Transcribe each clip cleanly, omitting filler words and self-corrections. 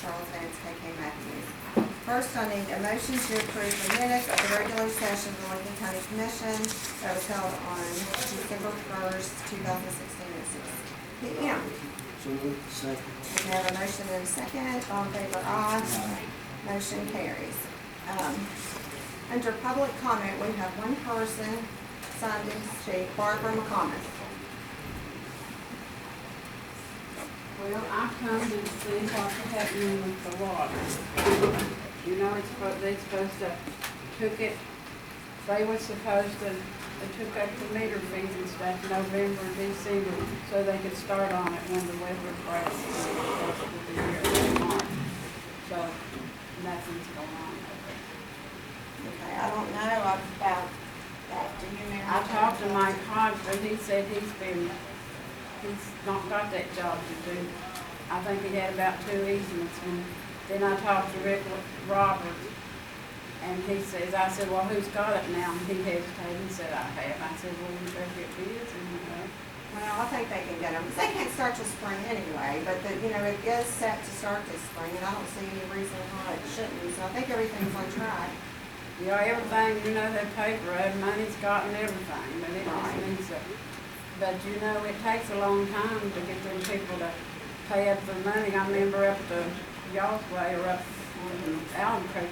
Charles Vance, KK Matthews. First, I need a motion to approve the minutes of the regular session of the Lincoln County Commission that was held on December 1st, 2016 at 6 p.m. So moved. Second. We have a motion and a second. All in favor, aye. Motion carries. Under public comment, we have one person signed in to speak, Barbara McComas. Well, I come to see what's happening with the water. You know, they're supposed to took it, they were supposed to, they took up the meter fees and stuff November, December, so they could start on it when the weather breaks. In March. So nothing's going on. Okay, I don't know about that. Do you know? I talked to Mike Hodge, but he said he's not got that job to do. I think he had about 2 easements, and then I talked to Rick Roberts, and he says, I said, well, who's got it now? And he hesitated and said, I have. I said, well, you better get bids, and Well, I think they can get them. They can't start till spring anyway, but it is set to start this spring, and I don't see any reason why it shouldn't be. So I think everything's on track. everything, they pay for it, money's gotten everything, but it just Right. needs to. But it takes a long time to get them people to pay up for money. I remember up to y'all's way or up in Allen Creek,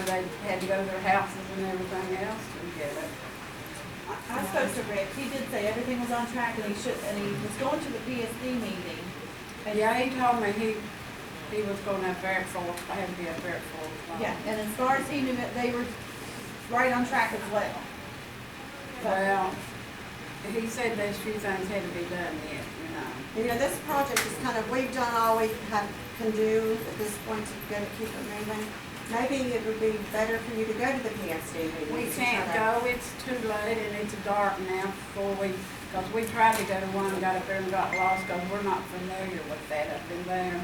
they had to go to their houses and everything else to get it. I spoke to Rick, he did say everything was on track and he was going to the PSD meeting. Yeah, he told me he was going up there at 4, I had to be up there at 4 o'clock. Yeah, and as far as he knew, that they were right on track as well. Well, he said there's a few things had to be done yet, This project is we've done all we can do at this point to keep it moving. Maybe it would be better for you to go to the PSD meeting. We can't go, it's too late and it's dark now because we tried to go to one and got up there and got lost because we're not familiar with that up in there.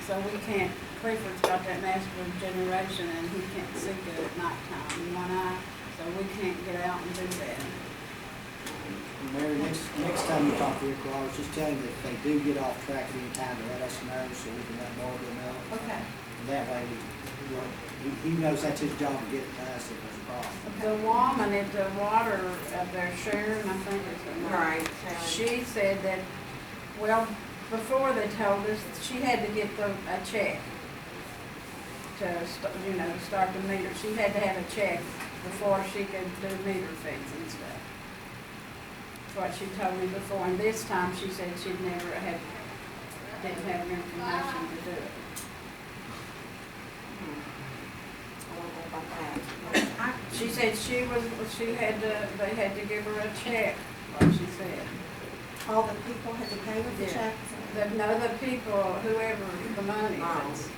So we can't, Clifford's got that vascular generation and he can't see good at nighttime in one eye, so we can't get out and do that. Mary, next time you talk to Rick Roberts, just tell him that if they do get off track at any time, to let us know so we can let Barbara know. Okay. And that way, he knows that's his job to get it to us if there's a problem. The woman at the water up there, Sharon, I think is her name. Right. She said that, before they told us, she had to get a check to, start the meter. She had to have a check before she could do meter fees and stuff. That's what she told me before, and this time she said she'd never didn't have information to do it. I don't know about that. She said they had to give her a check, like she said. All the people had to pay with the Yeah. checks? The people, whoever the money is,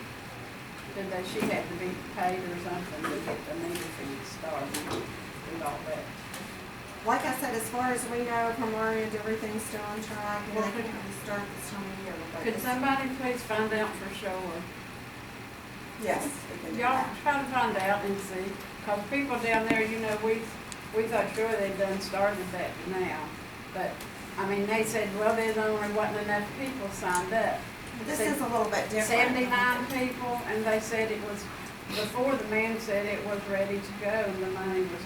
she had to be paid or something to get the meter fees started and all that. Like I said, as far as we know from our end, everything's still on track, and they can start this time of year. Could somebody please find out for sure? Yes, we can do Y'all that. try to find out and see, because people down there, we thought sure they'd done started that now. But, they said, there wasn't enough people signed up. This is a little bit different. 79 people, and they said it was, before the man said it was ready to go, and the money was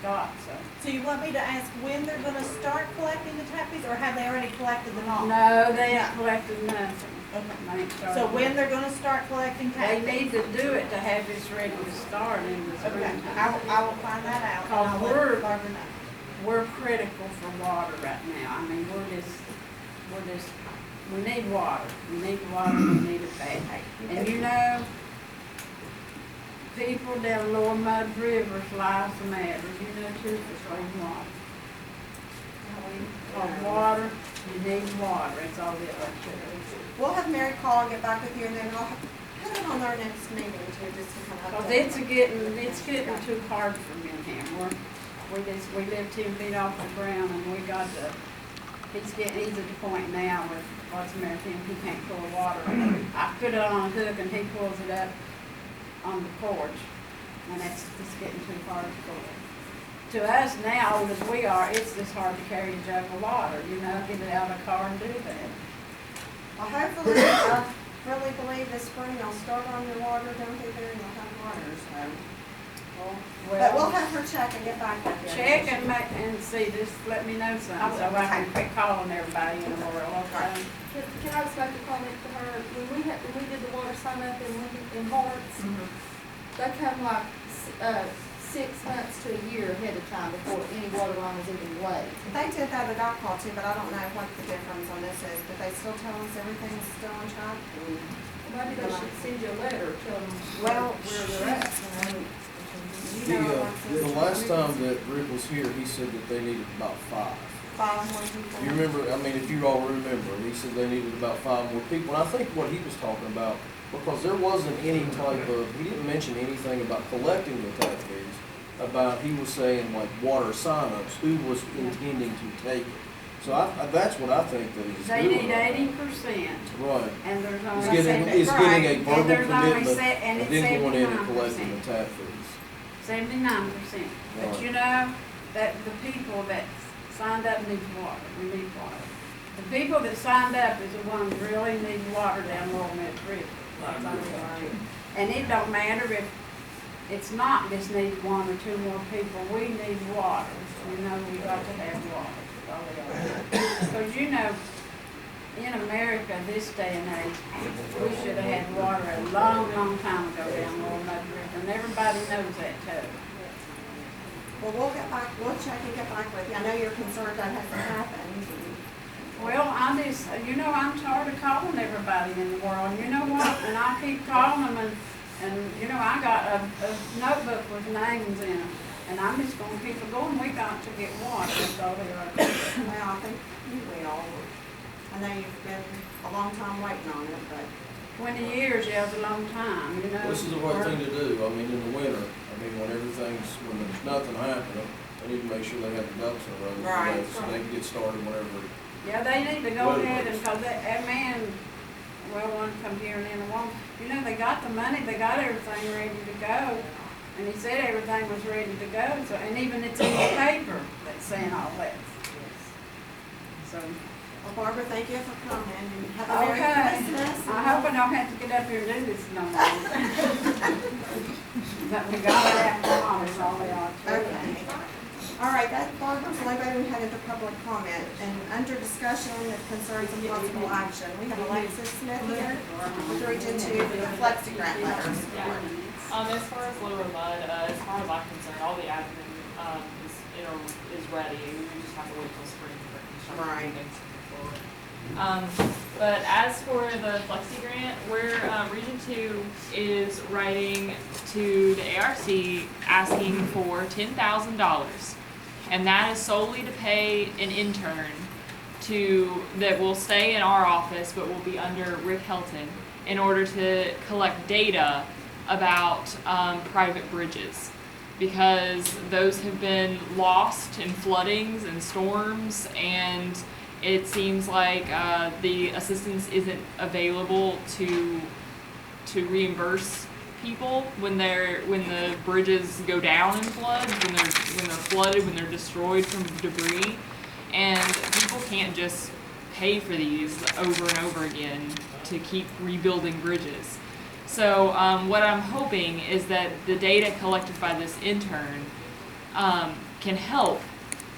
got, so. So you want me to ask when they're gonna start collecting the tap fees, or have they already collected them all? No, they ain't collected nothing. Okay. They ain't started. So when they're gonna start collecting tap They fees? need to do it to have this ready to start in the Okay, springtime. I will find that out. and Cause I'll let Barbara know. We're critical for water right now. We need water. We need water, we need it bad. And people down Lower Mud River's lives matter. Too, for clean water. For water, you need water. It's all it is. We'll have Mary call and get back with you, and then we'll put it on our next meeting too, just to Cause update. it's getting too hard for me and him. We live 10 feet off the ground and he's at the point now with what's the matter with him, he can't pull water. I put it on a hook and he pulls it up on the porch, and it's getting too hard to pull. To us now, old as we are, it's just hard to carry a jug of water, get it out of the car and do that. Well, hopefully, really believe this spring you'll start on your water down through there and you'll have water, so. But we'll have her check and get back with you. Check and see, just let me know something, so I can quit calling everybody in the world, okay? Can I just make a comment to her? When we did the water sign up in Lincoln, in Hearts, they come like, 6 months to a year ahead of time before any water line was even laid. They did that at our call too, but I don't know what the difference on this is, but they still tell us everything's still on track. Maybe they should send you a letter telling them Well, where they're at. You know, Alexis, The last time that Rick was here, he said that they needed about 5. 5 more people. You remember, I mean, if you all remember, he said they needed about 5 more people. And I think what he was talking about, because there wasn't any type of, he didn't mention anything about collecting the tap fees, about, he was saying like water signups, who was intending to take it. So that's what I think that he's They doing. need 80%, Right. and there's He's only getting a and verbal there's only commitment, and and it's then going in and collecting 79%. the tap fees. 79%. But Right. you know, that the people that signed up need water, we need water. The people that signed up is the ones really need water down Laurel Meadow Creek. That's all they are. And it don't matter if it's not just need 1 or 2 more people, we need water. You know, we got to have water. That's all they are. Because you know, in America, this day and age, we should have had water a long, long time ago down Laurel Meadow Creek, and everybody knows that too. Well, we'll get back, we'll check and get back with you. I know you're concerned that hasn't happened. Well, I'm just, you know, I'm tired of calling everybody in the world, and you know what? And I keep calling them, and you know, I got a notebook with names in them, and I'm just gonna keep it going. We got to get water, that's all we are. Well, I think you will. I know you've been a long time waiting on it, but 20 years, yeah, it's a long time, you know. This is the right thing to do. I mean, in the winter, I mean, when there's nothing happening, they need to make sure they have the ducks in a row. Right. So they can get started whenever. Yeah, they need to go Wait, ahead wait. and, cause that man, well, one come here and then one, you know, they got the money, they got everything ready to go. And he said everything was ready to go, so, and even it's in the paper that's saying all that. So, well, Barbara, thank you for coming and have a Merry okay, Christmas. I hope I don't have to get up here and do this no more. But we got to have water, is all we are. Okay. All right, that, Barbara, so anybody we had into public comment, and under discussion of concerns and possible action, we have Alexis Smith here with Region 2 with the Flexi Grant letters. As far as Lower Mud, as far as I'm concerned, all the admin, is ready. We just have to wait till spring for construction Right. and things to move forward. But as for the Flexi Grant, Region 2 is writing to the ARC asking for $10,000. And that is solely to pay an intern that will stay in our office but will be under Rick Helton in order to collect data about private bridges, because those have been lost in floodings and storms, and it seems like the assistance isn't available to reimburse people when the bridges go down in floods, when they're flooded, when they're destroyed from debris, and people can't just pay for these over and over again to keep rebuilding bridges. So what I'm hoping is that the data collected by this intern can help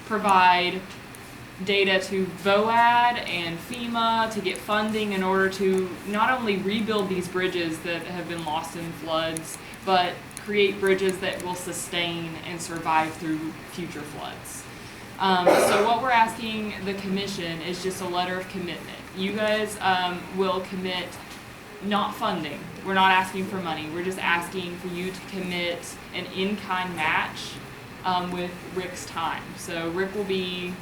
provide data to VOAD and FEMA to get funding in order to not only rebuild these bridges that have been lost in floods, but create bridges that will sustain and survive through future floods. So what we're asking the commission is just a letter of commitment. You guys will commit not funding. We're not asking for money. We're just asking for you to commit an in-kind match with Rick's time. So Rick will be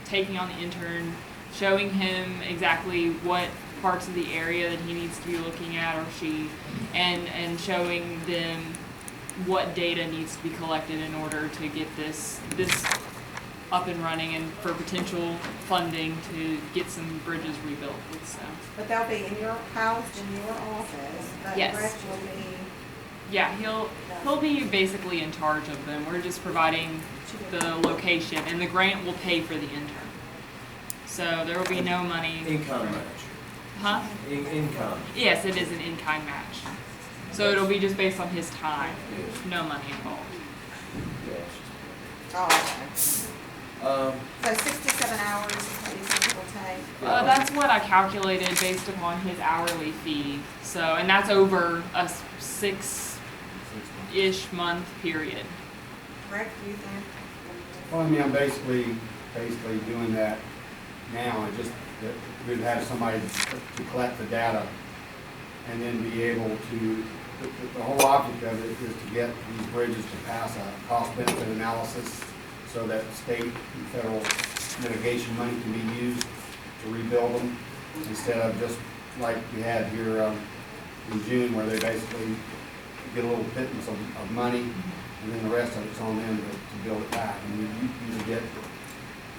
taking on the intern, showing him exactly what parts of the area that he needs to be looking at, or she, and showing them what data needs to be collected in order to get this up and running, and for potential funding to get some bridges rebuilt. So. But they'll be in your house, in your office, but Yes. Rick will be. Yeah, he'll be basically in charge of them. We're just providing the location, and the grant will pay for the intern. So there will be no money. In-kind match. Huh? In kind. Yes, it is an in-kind match. So it'll be just based on his time, no money involved. Yes. Oh, okay. Um, So 67 hours is what these people take. That's what I calculated based upon his hourly fee. So, and that's over a 6-ish month period. Rick, do you think? Well, I mean, I'm basically doing that now, it's just that we'd have somebody to collect the data and then be able to, the whole object of it is to get these bridges to pass a cost benefit analysis so that state and federal mitigation money can be used to rebuild them instead of just like we had here in June where they basically get a little pittance of money and then the rest of it's on them to build it back. And you usually get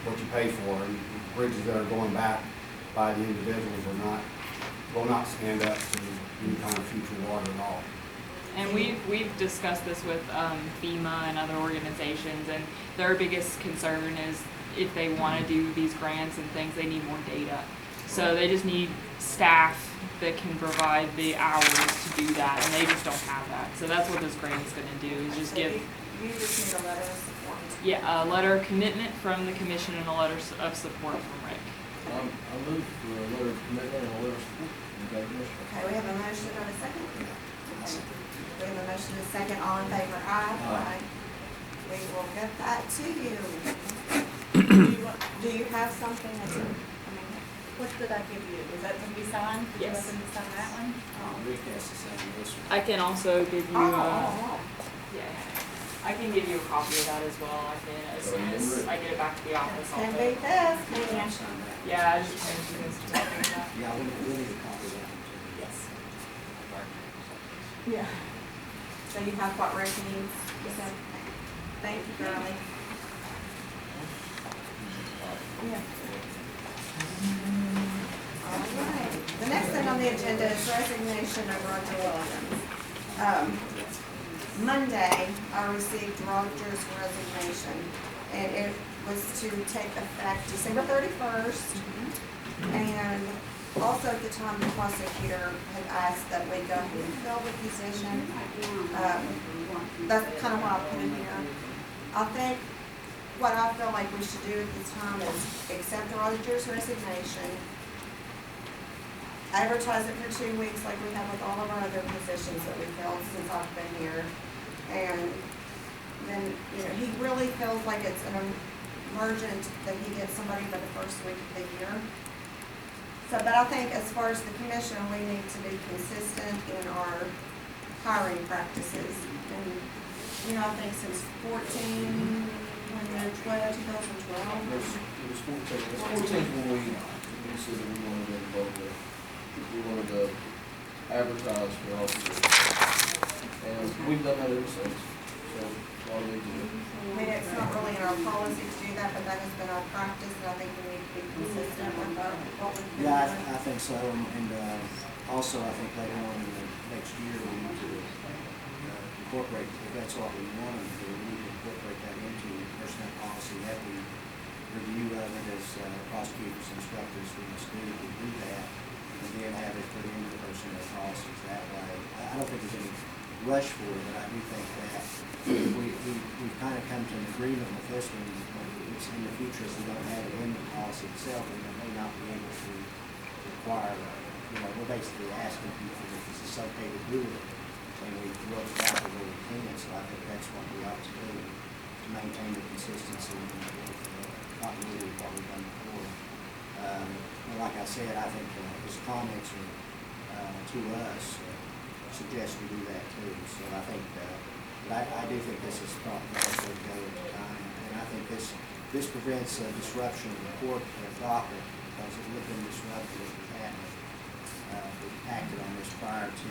what you pay for, and bridges that are going back by the individuals will not stand up to any kind of future water at all. And we've discussed this with FEMA and other organizations, and their biggest concern is if they want to do these grants and things, they need more data. So they just need staff that can provide the hours to do that, and they just don't have that. So that's what this grant is going to do, is just So give, You just need a letter of support. yeah, a letter of commitment from the commission and a letter of support from Rick. I move for a letter of commitment and a letter of support. Okay, Commissioner? Okay, we have a motion and a second. Okay. We have a motion and a second. All in favor? Aye. Aye. We will get that to you. Do you have something that you, I mean, What did I give you? Was that to be signed? Did you Yes. want them to sign that one? Rick has to sign this one. I can also give you, oh. yeah, I can give you a copy of that as well. I can, as soon as I get it back to the office, I'll Can do beat it. this, can you? Yeah, I just mentioned this to that. Yeah, we need a copy of that one too. Yes. Yeah. So you have what Rick needs? You said, thank you, girlie. Yeah. All right. The next thing on the agenda is resignation of Roger Williams. Monday, I received Roger's resignation, and it was to take effect December 31st. And also at the time, the prosecutor had asked that we go ahead and fill the position. That's kind of why I put it here. I think what I feel like we should do at this time is accept Roger's resignation, advertise it for 2 weeks like we have with all of our other positions that we've held since I've been here. And then, you know, he really feels like it's an emergent that he gets somebody by the first week of the year. So, but I think as far as the commission, we need to be consistent in our hiring practices. And, you know, I think since 2012. It was 14. It was 14 when we said that we wanted to vote with, we wanted to advertise for officers. And we've done that ever since, so all we do. I mean, it's not really in our policy to do that, but that has been our practice, and I think we need to be consistent with what we've been Yeah, doing. I think so, and also I think later on in the next year, we need to incorporate, if that's what we want to do, we need to incorporate that into personnel policy, that we review of it as prosecutors, instructors, we must do that, and then have it put into the personnel policies that way. I don't think there's any rush for it, but I do think that we've kind of come to an agreement with this one, but it's in the future, if we don't have it in the policy itself, we may not be able to require, we're basically asking people if this is okay to do it, and we work it out the way we can, so I think that's what we ought to do, to maintain the consistency and continuity of what we've done before. But like I said, I think his comments to us suggest we do that too, so I think, but I do think this is probably the best way to go at the time, and I think this prevents disruption of the court docket, because it would have been disrupted if we hadn't acted on this prior to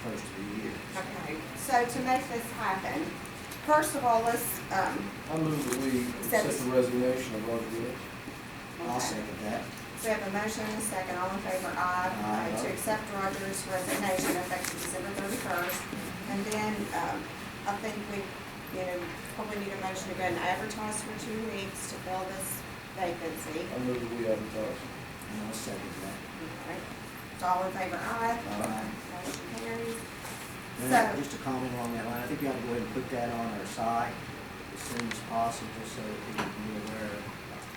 first of the year. Okay, so to make this happen, first of all, let's, I move that we accept the resignation of Roger Williams. I'll second that. so we have a motion and a second, all in favor, aye. Aye. To accept Roger's resignation effective December 31st. And then, I think we, probably need a motion to go ahead and advertise for 2 weeks to fill this vacancy. I move that we advertise. And I'll second that. Alright. So all in favor, aye. Aye. Motion carries. And So- just a comment along that line, I think you ought to go ahead and put that on our site as soon as possible, so that people can be aware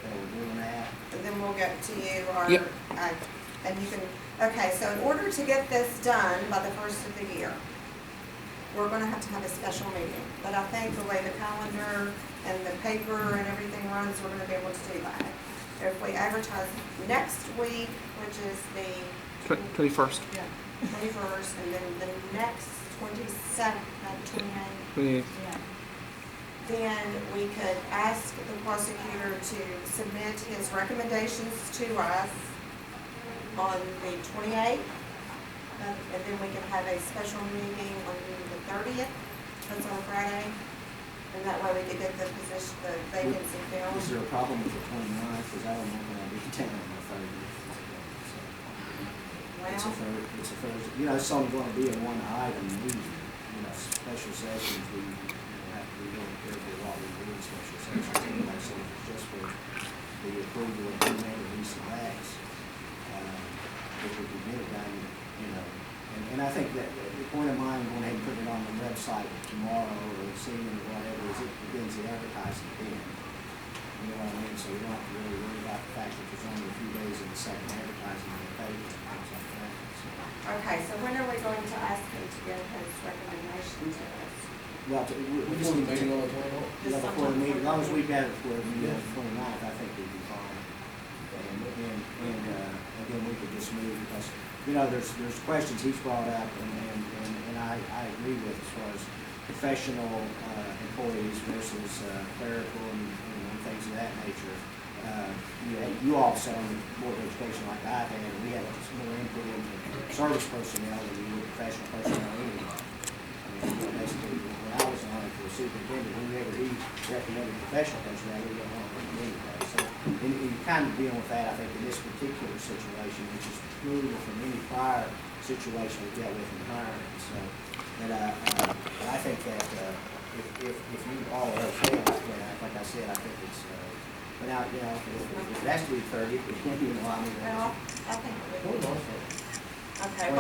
that we're doing that. And then we'll get to you, or, Yep. and you can, okay, so in order to get this done by the first of the year, we're gonna have to have a special meeting. But I think the way the calendar and the paper and everything runs, we're gonna be able to do that. If we advertise next week, which is the 21st. 21st, and then the next 27th, not 28th, then we could ask the prosecutor to submit his recommendations to us on the 28th. And then we can have a special meeting on the 30th, that's on Friday. And that way we could get the position, the vacancy Is filled. there a problem with the 29th, because I don't know when I'll be in town on the 30th. It's a Well, Thursday, it's a Thursday, you know, it's only gonna be a one item meeting, you know, special sessions, we, have to be really careful what we do in special sessions, anyway, so if it's just for the approval of the name of these acts, if we could get it done, you know, and I think that the point of mine, going ahead and putting it on the website tomorrow or this evening or whatever, is it begins the advertising then. You know what I mean, so we don't have to really worry about the fact that there's only a few days in the second advertising in the paper and things like that, so. okay, so when are we going to ask him to give his recommendation to us? Well, we just Before the need to meeting take, on the 29th? yeah, before the meeting, as long as we've got it before the meeting on the 29th, I think we'd be fine. And again, we could just move, because, you know, there's questions he's brought up, and I agree with as far as professional employees versus clerical and things of that nature. You also on the Board of Education, like I've had, we have more input into service personnel than we would professional personnel anyway. I mean, basically, when I was on it for the superintendent, whoever he recommended professional personnel, we went on with it anyway. So, and you kind of dealing with that, I think, in this particular situation, which is excluded from any prior situation we dealt with in hiring. So, but I think that if you all are okay with that, like I said, I think it's, but now, you know, if it has to be 30, it can't be, you know, I mean, Well, I think we would. 29th. Okay,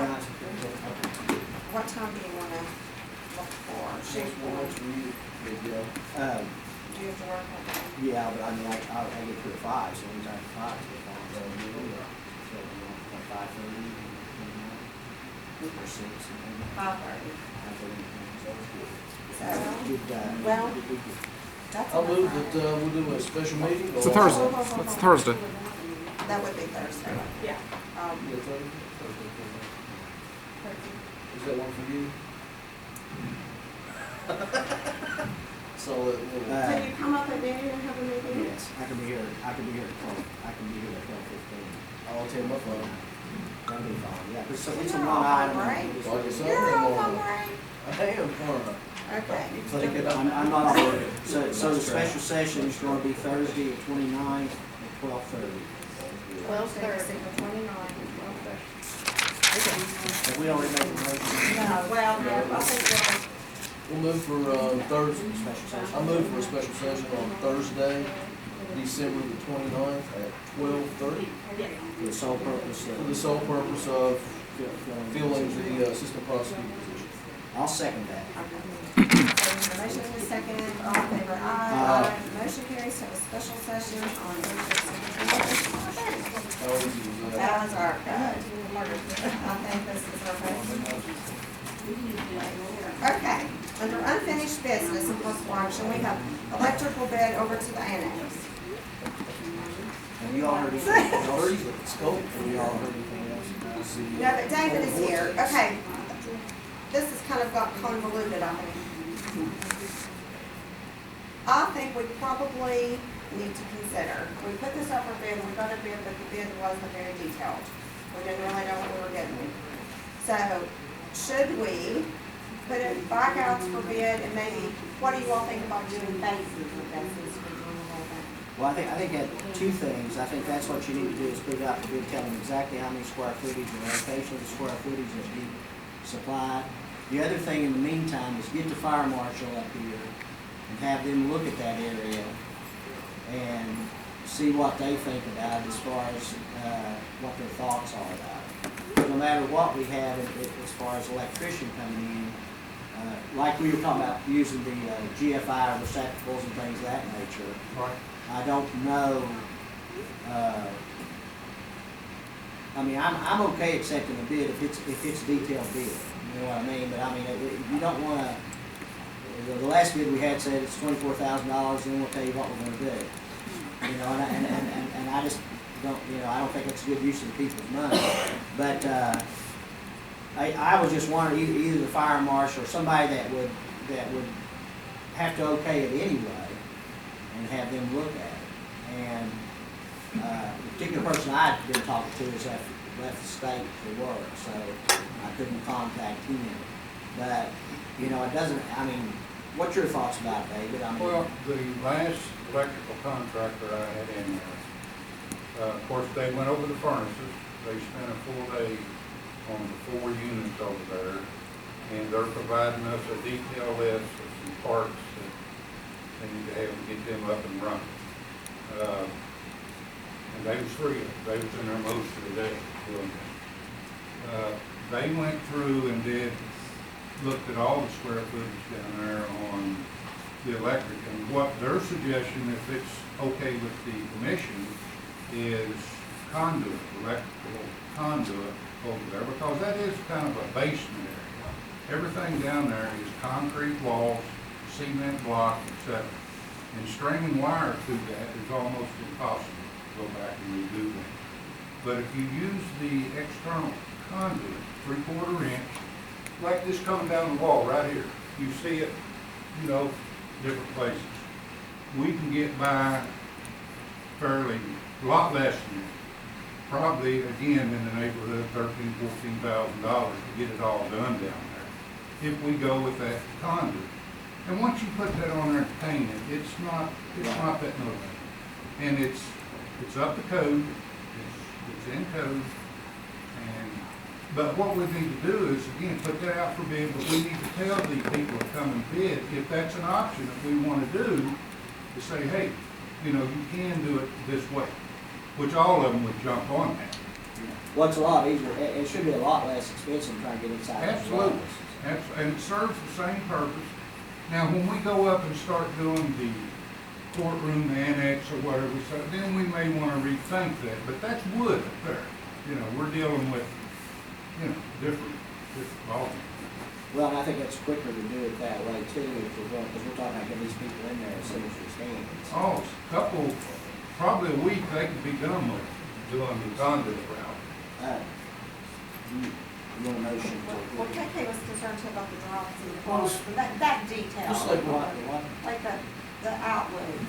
what time do you wanna look for? Shoot for? Do you have to work that day? Yeah, but I mean, I get to at 5, so anytime at 5 is fine. So, you know, so, you know, like 5:30, or 6, and then 5:30. 5:30. So, Good, well, good weekend. that's I'll on a move Friday. that, we'll do a special meeting. It's a Thursday. It's Thursday. That would be Thursday. Yeah. Yeah, Thursday. Is that one for you? So, Can you come up at noon and have a meeting? Yes, I can be here at 12, I can be here at 12:15. I'll take my phone. That'll be fine, yeah, it's a You're one all item. right. Like I said, You're I'm on on. break. I am, fine. Okay. Take it I'm up. not on board. So the special session is gonna be Thursday, the 29th at 12:30. 12:30, the 29th. Have we already made a motion? No, well, no, I think We'll move for, Thursday. Special session? I move for a special session on Thursday, December the 29th at 12:30 For the sole purpose for of. the sole purpose of filling filling the assistant prosecutor position. I'll second that. the motion is second, all in favor, aye. Aye. Motion carries to have a special session on How easy was that? That was our, I think this is our best. Okay, under unfinished business and possible action, we have electrical bid over to the annex. Have you all heard anything else? Thursday, it's cold. Have you all heard anything else about the? No, but David is here, okay. This has kind of got convoluted, I think. I think we probably need to consider, we put this up for bid, we got a bid, but the bid wasn't very detailed. We didn't really know what we were getting. So, should we put it back out for bid, and maybe, what do you all think about doing phases of this? Well, I think that two things. I think that's what you need to do is put it out for bid, tell them exactly how many square footage and allocation of the square footage that you supply. The other thing in the meantime is get the fire marshal up here and have them look at that area and see what they think about it as far as, what their thoughts are about it. But no matter what we have as far as electrician coming in, like we were talking about using the GFI receptacles and things of that nature, Right. I don't know, I mean, I'm okay accepting a bid if it's a detailed bid, you know what I mean? But I mean, you don't wanna, the last bid we had said it's $24,000, and we'll tell you what we're gonna do. You know, and I just don't, you know, I don't think it's a good use of the people's money. But, I was just wondering, either the fire marshal or somebody that would have to okay it anyway, and have them look at it. And, the particular person I'd been talking to has left the state for work, so I couldn't contact him. But, you know, it doesn't, I mean, what's your thoughts about it, David? I mean, Well, the last electrical contractor I had in there, of course, they went over the furnaces. They spent a full day on the 4 units over there, and they're providing us a detail list of some parts that they need to have to get them up and running. And they was 3 of them. They was in there most of the day doing that. They went through and looked at all the square footage down there on the electric, and what their suggestion, if it's okay with the commission, is conduit, electrical conduit over there, because that is kind of a basement area. Everything down there is concrete walls, cement block, etc. And stringing wire through that is almost impossible to go back and redo that. But if you use the external conduit, 3/4 inch, like this coming down the wall right here, you see it, you know, different places. We can get by fairly, a lot less than that. Probably, again, in the neighborhood of $13,000–14,000 to get it all done down there, if we go with that conduit. And once you put that on there and paint it, it's not that no big. And it's up to code, it's in code. But what we need to do is, again, put that out for bid, but we need to tell the people that come and bid, if that's an option that we want to do, to say, hey, you know, you can do it this way, which all of them would jump on that. well, it's a lot easier, it should be a lot less expensive than trying to get inside those Absolutely. walls. And it serves the same purpose. Now, when we go up and start doing the courtroom annex or whatever, so then we may want to rethink that, but that's wood up there. You know, we're dealing with, you know, different volume. Well, and I think it's quicker to do it that way too, if we're going, because we're talking about getting these people in there as soon as we can. Oh, probably a week they could be done with doing the conduit route. You want a motion to? Well, KK was concerned too about the drawings and the Well, colors, that detail. just like what? Like the outlines,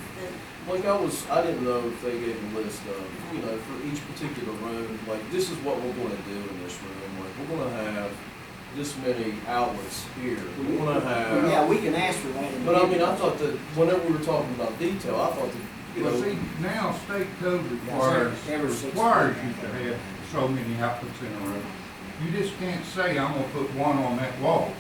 Like I didn't know if they gave a list of, you know, for each particular room, like, this is what we're gonna do in this room. Like, we're gonna have this many outlets here. We're gonna have. Yeah, we can ask for that. in But I mean, the- I thought that whenever we were talking about detail, I thought that, you Well, know. see, now state code Yeah, requires every 6 you to have so many outlets in a room. You just can't say, I'm gonna put one on that wall.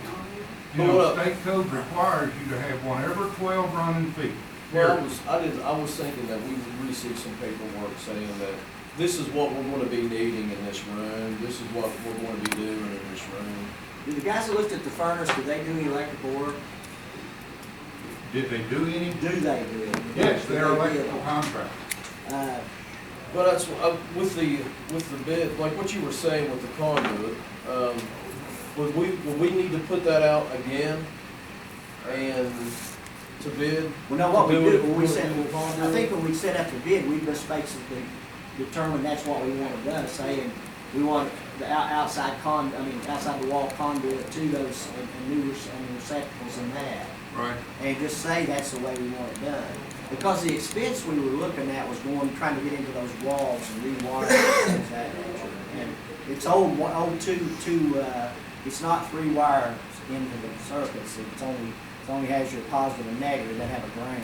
You know, Well, state code requires you to have one every 12 running feet. Well, I was thinking that we would receive some paperwork saying that this is what we're gonna be needing in this room, this is what we're gonna be doing in this room. Did the guys that looked at the furnace, did they do any electrical work? Did they do any? Do they do it? Yes, Do they're they electrical do contractors. it? But that's, with the bid, like what you were saying with the conduit, would we need to put that out again and to bid? Well, no, what we To do, it- when we do it set, in the I conduit? think when we set up the bid, we just basically determined that's what we wanted done, saying we want the outside outside the wall conduit to those, and new receptacles and that. Right. And just say that's the way we want it done. Because the expense we were looking at was trying to get into those walls and rewire and things of that nature. And it's old it's not 3 wires into the circuits, it only has your positive and negative, it doesn't have a ground.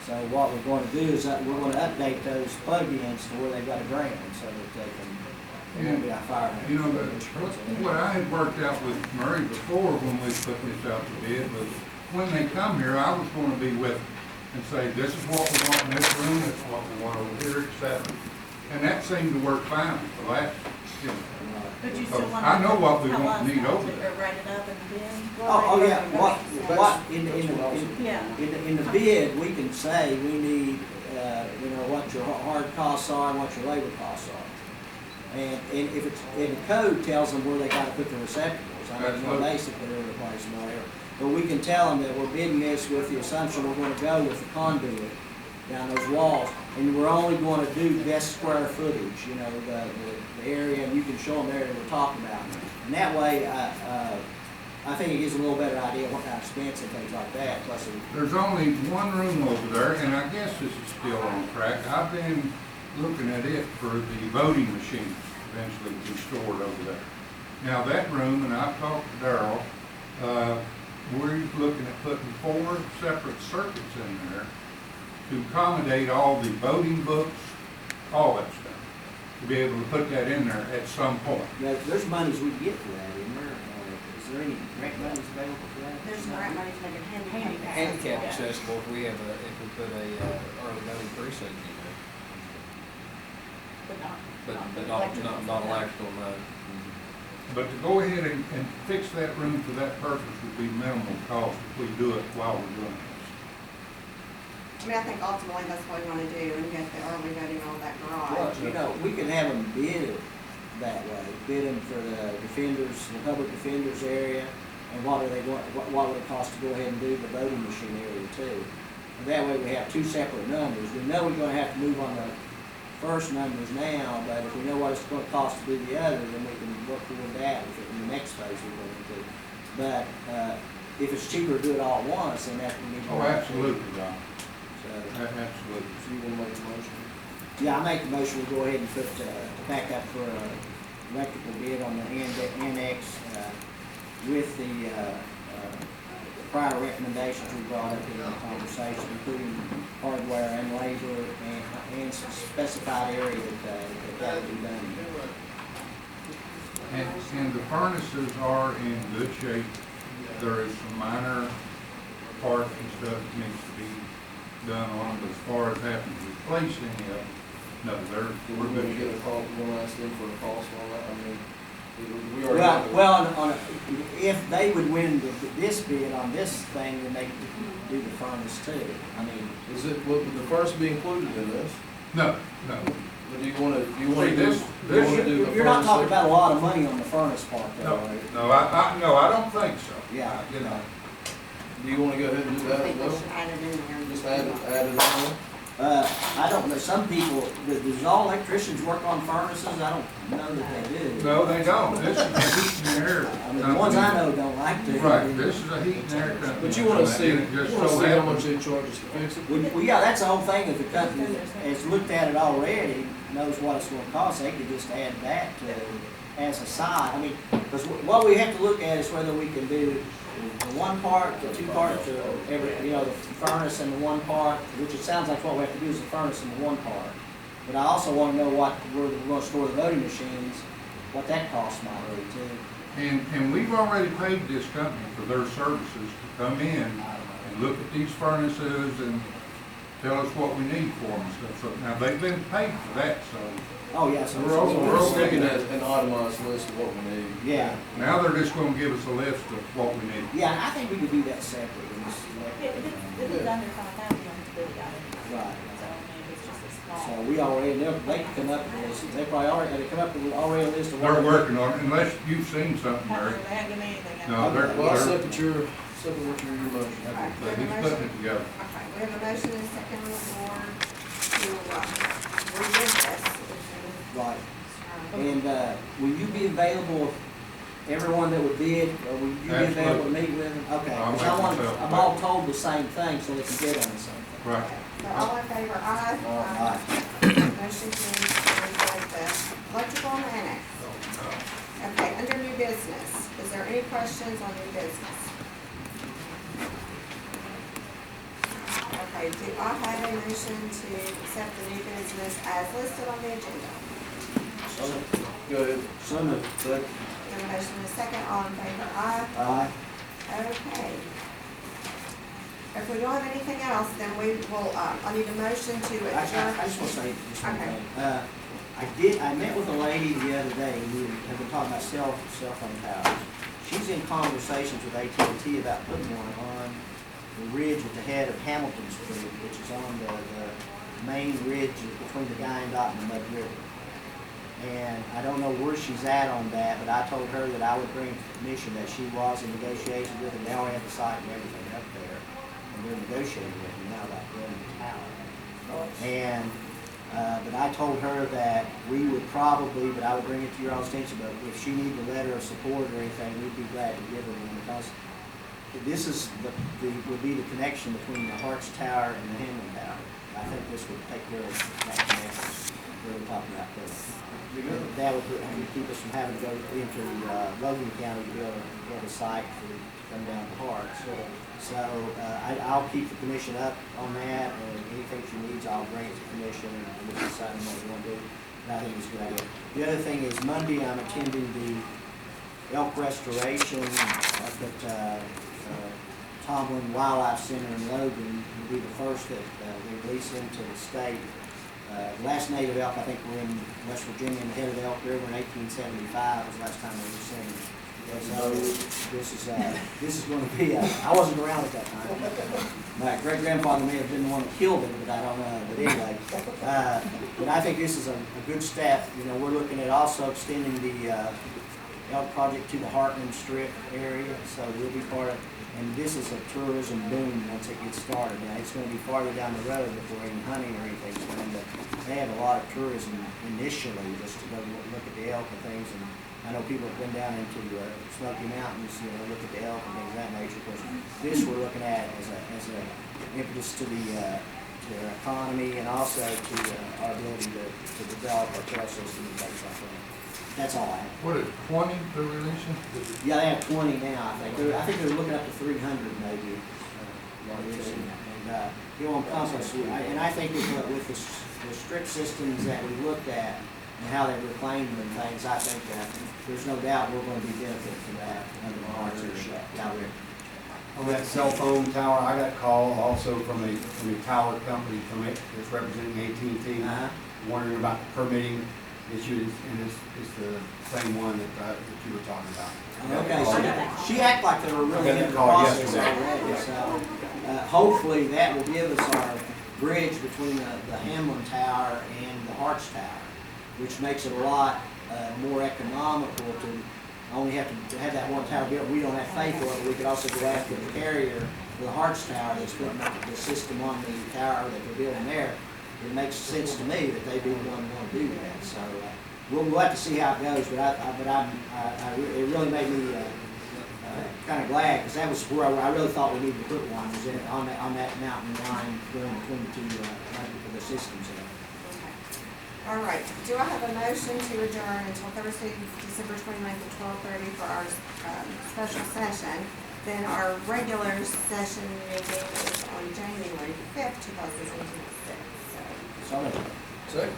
So what we're going to do is that we're going to update those plug-ins to where they've got a ground, so that they won't be a fire. You know, what I had worked out with Murray before when we put this out to bid was, when they come here, I was gonna be with them. and say, this is what we want in this room, this is what we want over here, et cetera. And that seemed to work fine for the last, you know. But you still want. I know what we tell want us and need how over to- there. Or write it up in the bid? Oh, yeah, what, Yeah. in the bid, we can say we need, you know, what your hard costs are and what your labor costs are. And if it's, and the code tells them where they gotta put the receptacles, I mean, you know, basically every place and whatever. But we can tell them that we're bidding this with the assumption we're gonna go with the conduit down those walls, and we're only gonna do best square footage, you know, the area, and you can show them the area we're talking about. And that way, I think it gives a little better idea of what kind of expense and things like that, plus it. There's only one room over there, and I guess this is still on track. I've been looking at it for the voting machines eventually to be stored over there. Now, that room, and I've talked to Darrell, we're looking at putting 4 separate circuits in there to accommodate all the voting books, all that stuff, to be able to put that in there at some point. Yeah, there's monies we can get for that, isn't there? Is there any grant monies available for that? There's grant money to make it handicap. Handicap accessible if we have if we put a early voting precinct in there, But not. but not electrical, no. But to go ahead and fix that room for that purpose would be minimal cost if we do it while we're doing this. I mean, I think ultimately that's what we wanna do and get the early voting on that Well, garage. you know, we can have them bid it that way, bid them for the defenders, the public defenders area, and what are they going, what would it cost to go ahead and do the voting machine area too? And that way we have 2 separate numbers. We know we're gonna have to move on the first numbers now, but if we know what it's gonna cost to do the other, then we can work toward that in the next phase we're going to do. But, if it's cheaper to do it all at once, then that's what we need to. Oh, absolutely, John. So, Absolutely. So you wanna make a motion? yeah, I make the motion, we go ahead and put, back up for a electrical bid on the annex, with the, prior recommendations we brought up in the conversation, including hardware and labor and some specified area that would be done. And the furnaces are in good shape. There is some minor parts and stuff that needs to be done on them, but as far as having to replace any of them, no, We're we're gonna good. get a call, we're gonna ask them for a cost on that, I mean, we already. Well, if they would win this bid on this thing, then they could do the furnace too. I mean, Is it, would the furnace be included in this? No, no. But do you wanna See, do, this- do you wanna do the you're not furnace talking section? about a lot of money on the furnace part though, No, are you? no, I don't think so. Yeah. You know, Do you wanna go ahead and do I that as think we well? should add it in there. Just add it on? I don't know, some people, does all electricians work on furnaces? I don't know that they do. no, they don't. This is a heat and air I mean, the ones I company. know don't like to. Right, this is a heat and air company. But you wanna see, And it you just wanna so see how happens- much they charge us to fix it? Well, yeah, that's the whole thing, if the company has looked at it already, knows what it's gonna cost, they could just add that to, as a side. I mean, because what we have to look at is whether we can do the one part, the 2 parts, or every, you know, the furnace and the one part, which it sounds like what we have to do is the furnace and the one part. But I also wanna know where we're gonna store the voting machines, what that cost might be too. And we've already paid this company for their services to come in and look at these furnaces and tell us what we need for them and stuff. So now they've been paid for that, so Oh, yeah, so. We're also- We're just looking at an itemized list of what we need. Yeah, now they're just gonna give us a list of what we need. yeah, I think we could do that separately. If it's under 5,000, it's really got it. Right. So, I mean, it's just a So small. we already, they can come up with a list, they probably already, they come up with already a list of. They're working on it, unless you've seen something, They Mary. haven't given me anything. yet. No, they're, Well, I they're, second your motion. Alright, we have a he's motion. putting it together. Okay, we have a motion and a second on the floor to, rebid this. Right, and, will you be available, everyone that would bid, or will you be available to meet with them? Okay, I'll 'cause make myself I'm all told the same thing, so they can bid on the same thing. Right. So all in favor, aye? Aye. Motion carries to rebid the electrical and annex. Okay, under new business, is there any questions on new business? Okay, do I have a motion to accept the new business as listed on the agenda? Go ahead. So moved. Second. We have a motion and a second, all in favor, aye? Aye. Okay. If we don't have anything else, then we will, I need a motion to I adjourn. just want to say just one Okay. thing. I met with a lady the other day, we have been talking about cell phone towers. She's in conversations with AT&T about putting one on the ridge at the head of Hamilton Street, which is on the main ridge between the Guyandotte and the Mud River. And I don't know where she's at on that, but I told her that I would bring to the commission that she was in negotiations with them. They already have the site and everything up there, and they're negotiating with them now about building the tower. And, but I told her that we would probably, but I would bring it to your all's attention, but if she needed a letter of support or anything, we'd be glad to give her one, because this is would be the connection between the Harts Tower and the Hamlin Tower. I think this would take care of that connection we're talking about there. That would keep us from having to go into Logan County to build a site to come down to Harts. So I'll keep the commission up on that, and anything she needs, I'll bring it to the commission and we'll decide on what we want to do. And I think it's a good idea. The other thing is Monday, I'm attending the elk restoration up at Tomlin Wildlife Center in Logan. Will be the first that they release into the state. Last native elk, I think, were in West Virginia in the head of the Elk River in 1875 was the last time they were seen. So this is going to be, I wasn't around at that time. My great-grandfather may have been the one that killed it, but I don't know. But anyway, but I think this is a good step. You know, we're looking at also extending the elk project to the Heartland Strip area, so we'll be part of. And this is a tourism boom once it gets started. Now, it's going to be farther down the road before any hunting or anything's done, but they have a lot of tourism initially just to go look at the elk and things. And I know people have been down into Smoky Mountains, you know, look at the elk and things of that nature. Of course, this we're looking at as an impetus to their economy and also to our ability to develop our trail system and things like that. That's all I have. What is 20 they're releasing? Yeah, they have 20 now, I think. I think they're looking up to 300 maybe. And, you know, on compass, and I think with the strict systems that we looked at and how they reclaimed them and things, I think there's no doubt we're going to be benefiting from that under the Harts out there. On that cell phone tower, I got a call also from a tower company that's representing AT&T, wondering about the permitting issues, and it's the same one that you were talking about. Okay, so she acted like they were really in the process already, so hopefully that will give us our bridge between the Hamlin Tower and the Harts Tower, which makes it a lot more economical to only have to have that one tower built. We don't have to pay for it. We could also go after the carrier for the Harts Tower that's putting up the system on the tower that they're building there. It makes sense to me that they be the one who want to do that. So we'll have to see how it goes. But it really made me kind of glad, because that was where I really thought we needed to put one, was on that mountain line going between the two the systems there. Okay. All right. Do I have a motion to adjourn until Thursday, December 29th at 12:30 for our special session? Then our regular session meeting is on January 5th, 2006. So, Second.